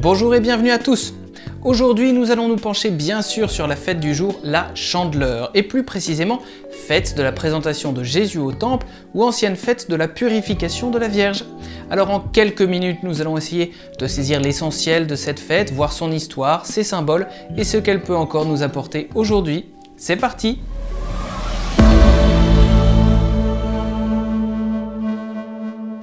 Bonjour et bienvenue à tous. Aujourd'hui, nous allons nous pencher bien sûr sur la fête du jour, la Chandeleur, et plus précisément, fête de la présentation de Jésus au temple ou ancienne fête de la purification de la Vierge. Alors en quelques minutes, nous allons essayer de saisir l'essentiel de cette fête, voir son histoire, ses symboles et ce qu'elle peut encore nous apporter aujourd'hui. C'est parti!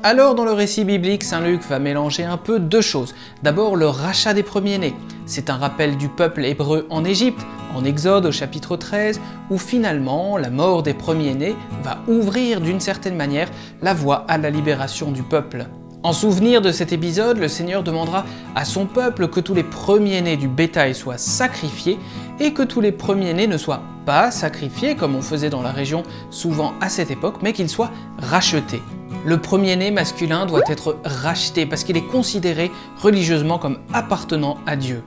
Alors dans le récit biblique, Saint Luc va mélanger un peu deux choses. D'abord le rachat des premiers-nés. C'est un rappel du peuple hébreu en Égypte, en Exode au chapitre 13, où finalement la mort des premiers-nés va ouvrir d'une certaine manière la voie à la libération du peuple. En souvenir de cet épisode, le Seigneur demandera à son peuple que tous les premiers-nés du bétail soient sacrifiés et que tous les premiers-nés ne soient pas sacrifiés comme on faisait dans la région souvent à cette époque, mais qu'ils soient rachetés. Le premier-né masculin doit être racheté parce qu'il est considéré religieusement comme appartenant à Dieu.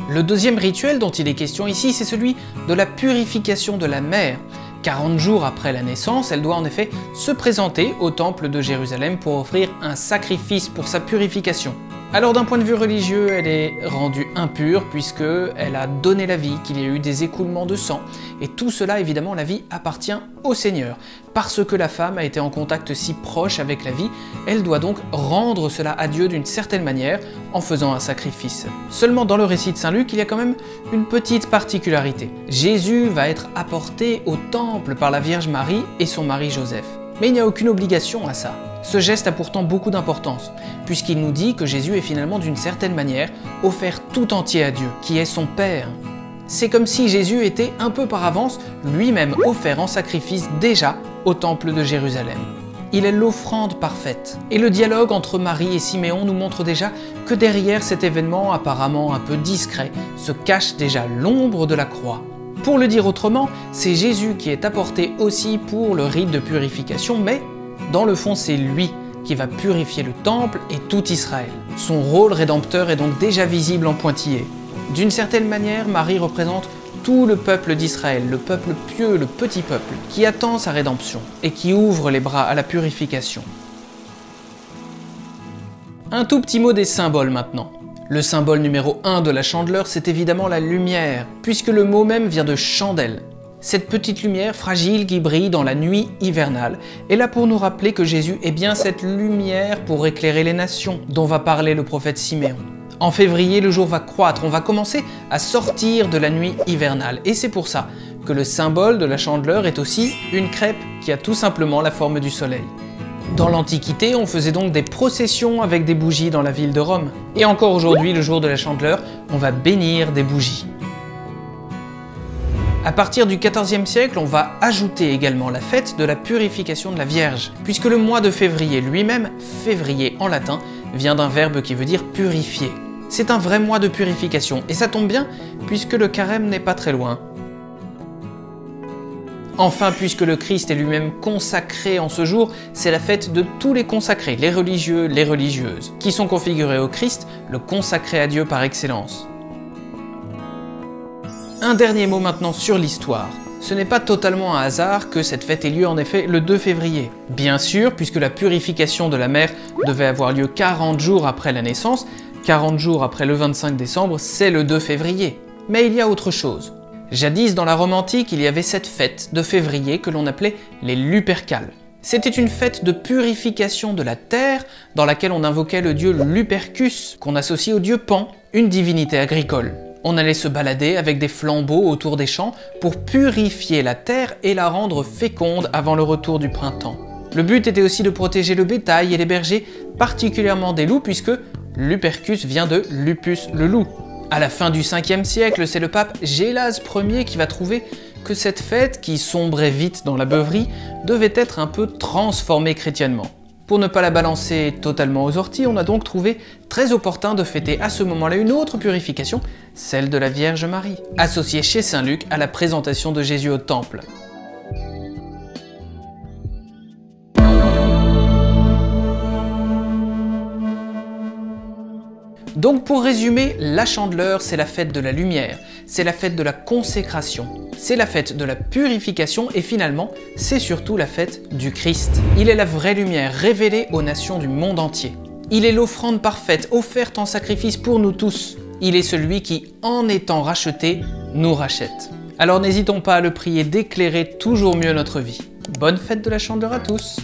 Le deuxième rituel dont il est question ici, c'est celui de la purification de la mère. 40 jours après la naissance, elle doit en effet se présenter au temple de Jérusalem pour offrir un sacrifice pour sa purification. Alors d'un point de vue religieux, elle est rendue impure puisqu'elle a donné la vie, qu'il y a eu des écoulements de sang. Et tout cela, évidemment, la vie appartient au Seigneur. Parce que la femme a été en contact si proche avec la vie, elle doit donc rendre cela à Dieu d'une certaine manière en faisant un sacrifice. Seulement dans le récit de Saint Luc, il y a quand même une petite particularité. Jésus va être apporté au temple par la Vierge Marie et son mari Joseph. Mais il n'y a aucune obligation à ça. Ce geste a pourtant beaucoup d'importance, puisqu'il nous dit que Jésus est finalement d'une certaine manière offert tout entier à Dieu, qui est son Père. C'est comme si Jésus était un peu par avance lui-même offert en sacrifice déjà au temple de Jérusalem. Il est l'offrande parfaite. Et le dialogue entre Marie et Siméon nous montre déjà que derrière cet événement apparemment un peu discret se cache déjà l'ombre de la croix. Pour le dire autrement, c'est Jésus qui est apporté aussi pour le rite de purification, mais dans le fond, c'est lui qui va purifier le temple et tout Israël. Son rôle rédempteur est donc déjà visible en pointillé. D'une certaine manière, Marie représente tout le peuple d'Israël, le peuple pieux, le petit peuple, qui attend sa rédemption et qui ouvre les bras à la purification. Un tout petit mot des symboles maintenant. Le symbole numéro 1 de la Chandeleur, c'est évidemment la lumière, puisque le mot même vient de chandelle. Cette petite lumière fragile qui brille dans la nuit hivernale est là pour nous rappeler que Jésus est bien cette lumière pour éclairer les nations dont va parler le prophète Siméon. En février, le jour va croître, on va commencer à sortir de la nuit hivernale. Et c'est pour ça que le symbole de la Chandeleur est aussi une crêpe qui a tout simplement la forme du soleil. Dans l'Antiquité, on faisait donc des processions avec des bougies dans la ville de Rome. Et encore aujourd'hui, le jour de la Chandeleur, on va bénir des bougies. À partir du XIVe siècle, on va ajouter également la fête de la purification de la Vierge, puisque le mois de février lui-même, février en latin, vient d'un verbe qui veut dire purifier. C'est un vrai mois de purification, et ça tombe bien, puisque le carême n'est pas très loin. Enfin, puisque le Christ est lui-même consacré en ce jour, c'est la fête de tous les consacrés, les religieux, les religieuses, qui sont configurés au Christ, le consacré à Dieu par excellence. Un dernier mot maintenant sur l'histoire. Ce n'est pas totalement un hasard que cette fête ait lieu en effet le 2 février. Bien sûr, puisque la purification de la mère devait avoir lieu 40 jours après la naissance, 40 jours après le 25 décembre, c'est le 2 février. Mais il y a autre chose. Jadis, dans la Rome antique, il y avait cette fête de février que l'on appelait les Lupercales. C'était une fête de purification de la terre dans laquelle on invoquait le dieu Lupercus, qu'on associe au dieu Pan, une divinité agricole. On allait se balader avec des flambeaux autour des champs pour purifier la terre et la rendre féconde avant le retour du printemps. Le but était aussi de protéger le bétail et les bergers, particulièrement des loups, puisque Lupercus vient de Lupus le loup. À la fin du 5e siècle, c'est le pape Gélase Ier qui va trouver que cette fête, qui sombrait vite dans la beuverie, devait être un peu transformée chrétiennement. Pour ne pas la balancer totalement aux orties, on a donc trouvé très opportun de fêter à ce moment-là une autre purification, celle de la Vierge Marie, associée chez Saint Luc à la présentation de Jésus au temple. Donc pour résumer, la Chandeleur, c'est la fête de la lumière, c'est la fête de la consécration, c'est la fête de la purification et finalement, c'est surtout la fête du Christ. Il est la vraie lumière révélée aux nations du monde entier. Il est l'offrande parfaite, offerte en sacrifice pour nous tous. Il est celui qui, en étant racheté, nous rachète. Alors n'hésitons pas à le prier d'éclairer toujours mieux notre vie. Bonne fête de la Chandeleur à tous!